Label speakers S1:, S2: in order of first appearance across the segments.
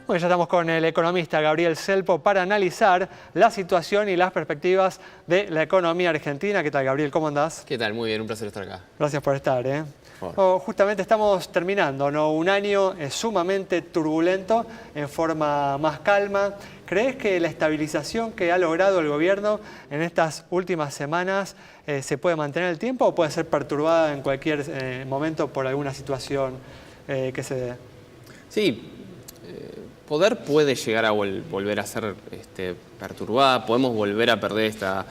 S1: Bueno, ya estamos con el economista Gabriel Celpo para analizar la situación y las perspectivas de la economía argentina. ¿Qué tal, Gabriel? ¿Cómo andás?
S2: ¿Qué tal? Muy bien, un placer estar acá.
S1: Gracias por estar.
S2: Por
S1: Justamente estamos terminando, ¿no? Un año sumamente turbulento, en forma más calma. ¿Crees que la estabilización que ha logrado el gobierno en estas últimas semanas se puede mantener el tiempo o puede ser perturbada en cualquier momento por alguna situación que se dé?
S2: Sí, poder puede llegar a volver a ser perturbada, podemos volver a perder esta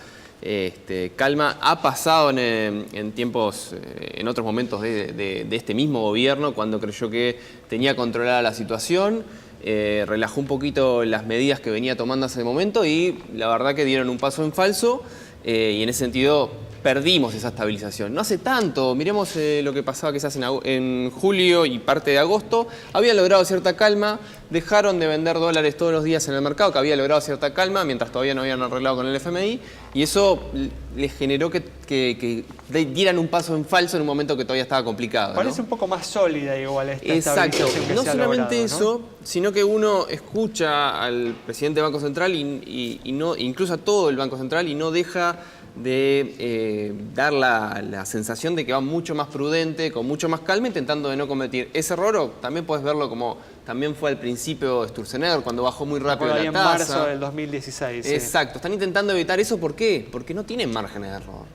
S2: calma. Ha pasado en tiempos, en otros momentos de este mismo gobierno, cuando creyó que tenía controlada la situación, relajó un poquito las medidas que venía tomando hace el momento y la verdad que dieron un paso en falso y en ese sentido perdimos esa estabilización. No hace tanto, miremos lo que pasaba quizás en julio y parte de agosto, habían logrado cierta calma, dejaron de vender dólares todos los días en el mercado, que había logrado cierta calma, mientras todavía no habían arreglado con el FMI, y eso les generó que dieran un paso en falso en un momento que todavía estaba complicado, ¿no?
S1: Parece un poco más sólida igual esta
S2: Exacto,
S1: estabilización que
S2: no
S1: se ha
S2: solamente
S1: logrado, ¿no?
S2: eso, sino que uno escucha al presidente del Banco Central y no, incluso a todo el Banco Central, y no deja de dar la sensación de que va mucho más prudente, con mucho más calma, intentando de no cometer ese error. O también puedes verlo como también fue al principio de Sturzenegger, cuando bajó muy rápido la tasa.
S1: En marzo del 2016.
S2: Exacto,
S1: sí.
S2: están intentando evitar eso. ¿Por qué? Porque no tienen márgenes de error.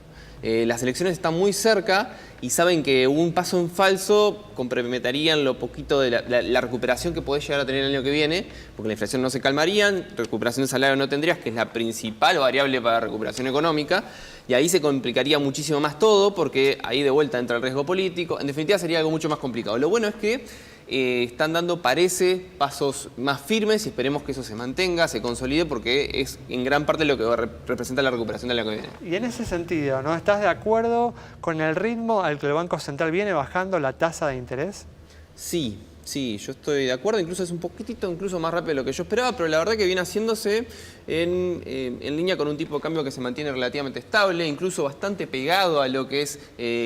S2: Las elecciones están muy cerca y saben que un paso en falso comprometerían lo poquito de la recuperación que podés llegar a tener el año que viene, porque la inflación no se calmaría, recuperación de salario no tendrías, que es la principal variable para la recuperación económica, y ahí se complicaría muchísimo más todo, porque ahí de vuelta entra el riesgo político. En definitiva sería algo mucho más complicado. Lo bueno es que están dando, parece, pasos más firmes y esperemos que eso se mantenga, se consolide, porque es en gran parte lo que representa la recuperación del año que viene.
S1: Y en ese sentido, ¿no? ¿Estás de acuerdo con el ritmo al que el Banco Central viene bajando la tasa de interés?
S2: Sí, sí, yo estoy de acuerdo, incluso es un poquitito incluso más rápido de lo que yo esperaba, pero la verdad que viene haciéndose en línea con un tipo de cambio que se mantiene relativamente estable, incluso bastante pegado a lo que es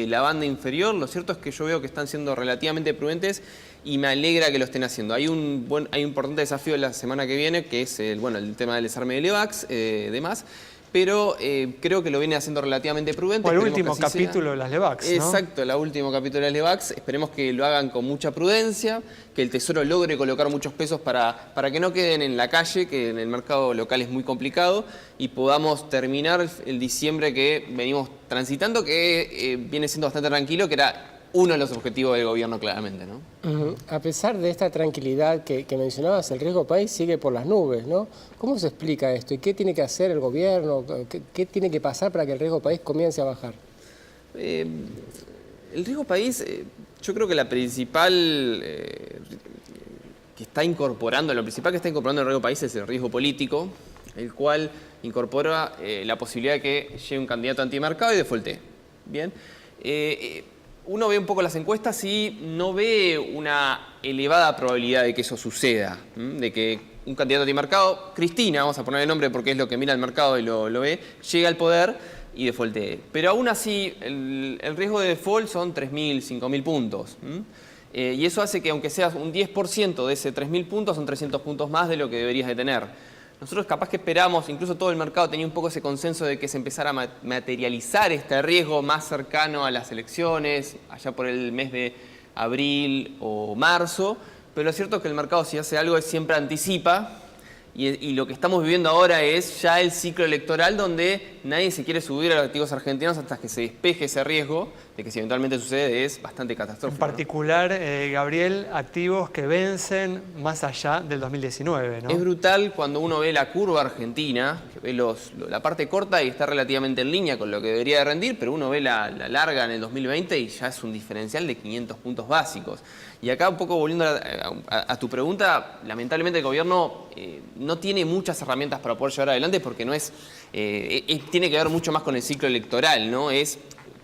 S2: la banda inferior. Lo cierto es que yo veo que están siendo relativamente prudentes y me alegra que lo estén haciendo. Hay un importante desafío la semana que viene, que es el tema del desarme de Levax, demás. Pero creo que lo viene haciendo relativamente prudente.
S1: O el último capítulo de las Levax, ¿no?
S2: Exacto, el último capítulo de las Levax. Esperemos que lo hagan con mucha prudencia, que el Tesoro logre colocar muchos pesos para que no queden en la calle, que en el mercado local es muy complicado, y podamos terminar el diciembre que venimos transitando, que viene siendo bastante tranquilo, que era uno de los objetivos del gobierno claramente, ¿no?
S3: A pesar de esta tranquilidad que mencionabas, el riesgo país sigue por las nubes, ¿no? ¿Cómo se explica esto? ¿Y qué tiene que hacer el gobierno? ¿Qué tiene que pasar para que el riesgo país comience a bajar?
S2: El riesgo país, yo creo que la principal que está incorporando, lo principal que está incorporando el riesgo país es el riesgo político, el cual incorpora la posibilidad de que llegue un candidato antimercado y defaultee. Bien. Uno ve un poco las encuestas y no ve una elevada probabilidad de que eso suceda, de que un candidato antimercado, Cristina, vamos a poner el nombre porque es lo que mira el mercado y lo ve, llegue al poder y defaultee. Pero aún así, el riesgo de default son 3.000, 5.000 puntos. Y eso hace que aunque seas un 10% de ese 3.000 puntos, son 300 puntos más de lo que deberías de tener. Nosotros capaz que esperamos, incluso todo el mercado tenía un poco ese consenso de que se empezara a materializar este riesgo más cercano a las elecciones, allá por el mes de abril o marzo, pero lo cierto es que el mercado, si hace algo, siempre anticipa, y lo que estamos viviendo ahora es ya el ciclo electoral donde nadie se quiere subir a los activos argentinos hasta que se despeje ese riesgo de que si eventualmente sucede es bastante catastrófico.
S1: En particular, ¿no? Gabriel, activos que vencen más allá del 2019, ¿no?
S2: Es brutal cuando uno ve la curva argentina, que ve la parte corta y está relativamente en línea con lo que debería de rendir, pero uno ve la larga en el 2020 y ya es un diferencial de 500 puntos básicos. Y acá un poco volviendo a tu pregunta, lamentablemente el gobierno no tiene muchas herramientas para poder llevar adelante porque no tiene que ver mucho más con el ciclo electoral, ¿no?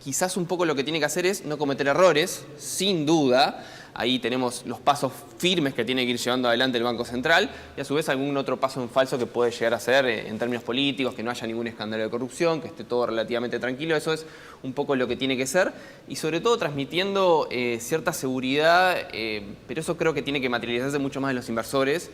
S2: Quizás un poco lo que tiene que hacer es no cometer errores, sin duda. Ahí tenemos los pasos firmes que tiene que ir llevando adelante el Banco Central y a su vez algún otro paso en falso que puede llegar a ser en términos políticos, que no haya ningún escándalo de corrupción, que esté todo relativamente tranquilo. Eso es un poco lo que tiene que ser y sobre todo transmitiendo cierta seguridad, pero eso creo que tiene que materializarse mucho más en los inversores.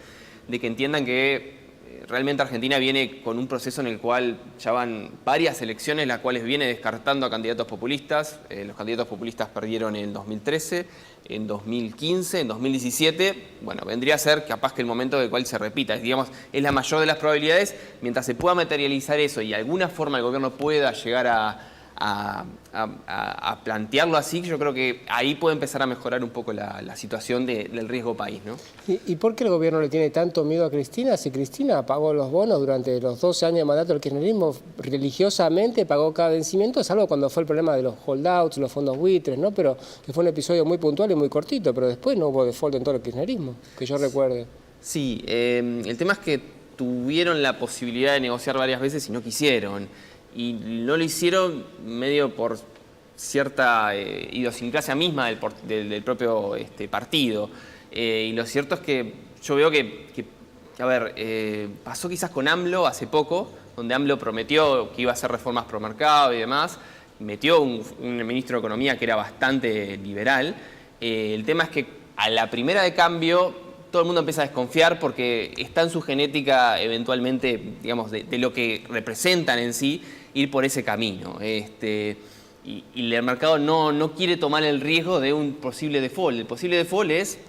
S2: de que entiendan que realmente Argentina viene con un proceso en el cual ya van varias elecciones, las cuales viene descartando a candidatos populistas. Los candidatos populistas perdieron en 2013, en 2015, en 2017. Bueno, vendría a ser capaz que el momento del cual se repita. Digamos, es la mayor de las probabilidades. Mientras se pueda materializar eso y de alguna forma el gobierno pueda llegar a plantearlo así, yo creo que ahí puede empezar a mejorar un poco la situación del riesgo país, ¿no?
S3: ¿Y por qué el gobierno le tiene tanto miedo a Cristina? Si Cristina pagó los bonos durante los 12 años de mandato del kirchnerismo, religiosamente pagó cada vencimiento, salvo cuando fue el problema de los holdouts, los fondos buitres, ¿no? Pero que fue un episodio muy puntual y muy cortito, pero después no hubo default en todo el kirchnerismo, que yo recuerde.
S2: Sí, el tema es que tuvieron la posibilidad de negociar varias veces y no quisieron. Y no lo hicieron medio por cierta idiosincrasia misma del propio partido. Y lo cierto es que yo veo a ver, pasó quizás con AMLO hace poco, donde AMLO prometió que iba a hacer reformas pro mercado y demás, metió un ministro de Economía que era bastante liberal. El tema es que a la primera de cambio todo el mundo empieza a desconfiar porque está en su genética eventualmente, digamos, de lo que representan en sí, ir por ese camino. Y el mercado no quiere tomar el riesgo de un posible default. El posible default es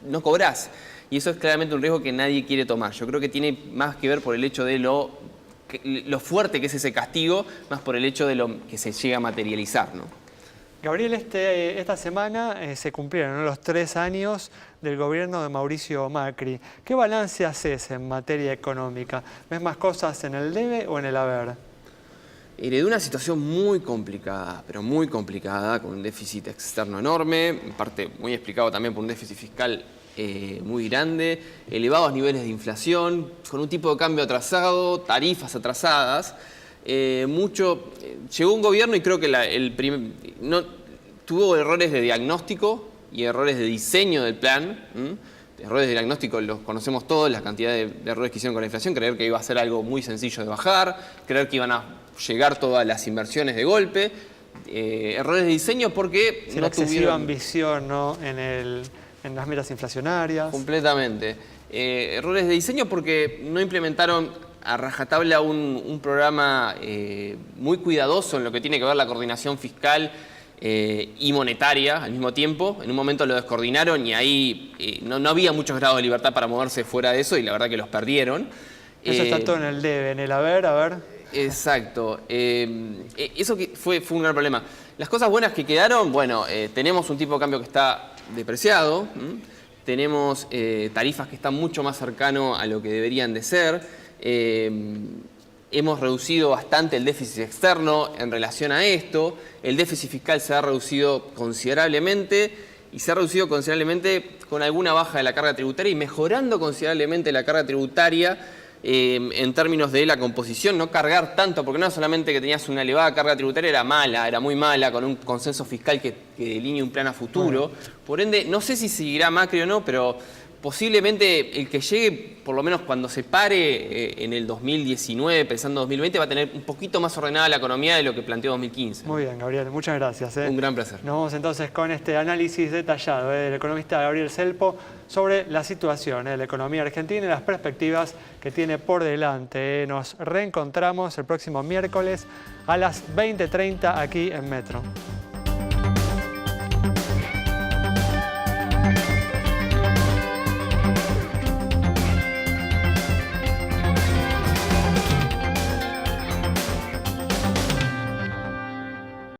S2: no cobrás. Y eso es claramente un riesgo que nadie quiere tomar. Yo creo que tiene más que ver por el hecho de lo fuerte que es ese castigo, más por el hecho de lo que se llega a materializar, ¿no?
S1: Gabriel, esta semana se cumplieron, ¿no?, los 3 años del gobierno de Mauricio Macri. ¿Qué balance haces en materia económica? ¿Ves más cosas en el debe o en el haber?
S2: Heredó una situación muy complicada, pero muy complicada, con un déficit externo enorme, en parte muy explicado también por un déficit fiscal muy grande, elevados niveles de inflación, con un tipo de cambio atrasado, tarifas atrasadas. Llegó un gobierno y creo que tuvo errores de diagnóstico y errores de diseño del plan. Errores de diagnóstico los conocemos todos, la cantidad de errores que hicieron con la inflación, creer que iba a ser algo muy sencillo de bajar, creer que iban a llegar todas las inversiones de golpe. Errores de diseño porque
S1: no excesiva ambición, ¿no?, en las metas inflacionarias.
S2: Completamente. Errores de diseño porque no implementaron a rajatabla un programa muy cuidadoso en lo que tiene que ver la coordinación fiscal y monetaria al mismo tiempo. En un momento lo descoordinaron y ahí no había muchos grados de libertad para moverse fuera de eso y la verdad que los perdieron.
S1: Eso está todo en el debe, en el haber, a ver.
S2: Exacto. Eso fue un gran problema. Las cosas buenas que quedaron, bueno, tenemos un tipo de cambio que está depreciado, tenemos tarifas que están mucho más cercanos a lo que deberían de ser. Hemos reducido bastante el déficit externo en relación a esto. El déficit fiscal se ha reducido considerablemente y se ha reducido considerablemente con alguna baja de la carga tributaria y mejorando considerablemente la carga tributaria en términos de la composición, no cargar tanto, porque no solamente que tenías una elevada carga tributaria, era muy mala, con un consenso fiscal que delinea un plan a futuro. Por ende, no sé si seguirá Macri o no, pero posiblemente el que llegue, por lo menos cuando se pare en el 2019, pensando en 2020, va a tener un poquito más ordenada la economía de lo que planteó 2015.
S1: Muy bien, Gabriel, muchas gracias.
S2: Un gran placer.
S1: Nos vamos entonces con este análisis detallado del economista Gabriel Selpo sobre la situación de la economía argentina y las perspectivas que tiene por delante. Nos reencontramos el próximo miércoles a las 20:30 aquí en Metro.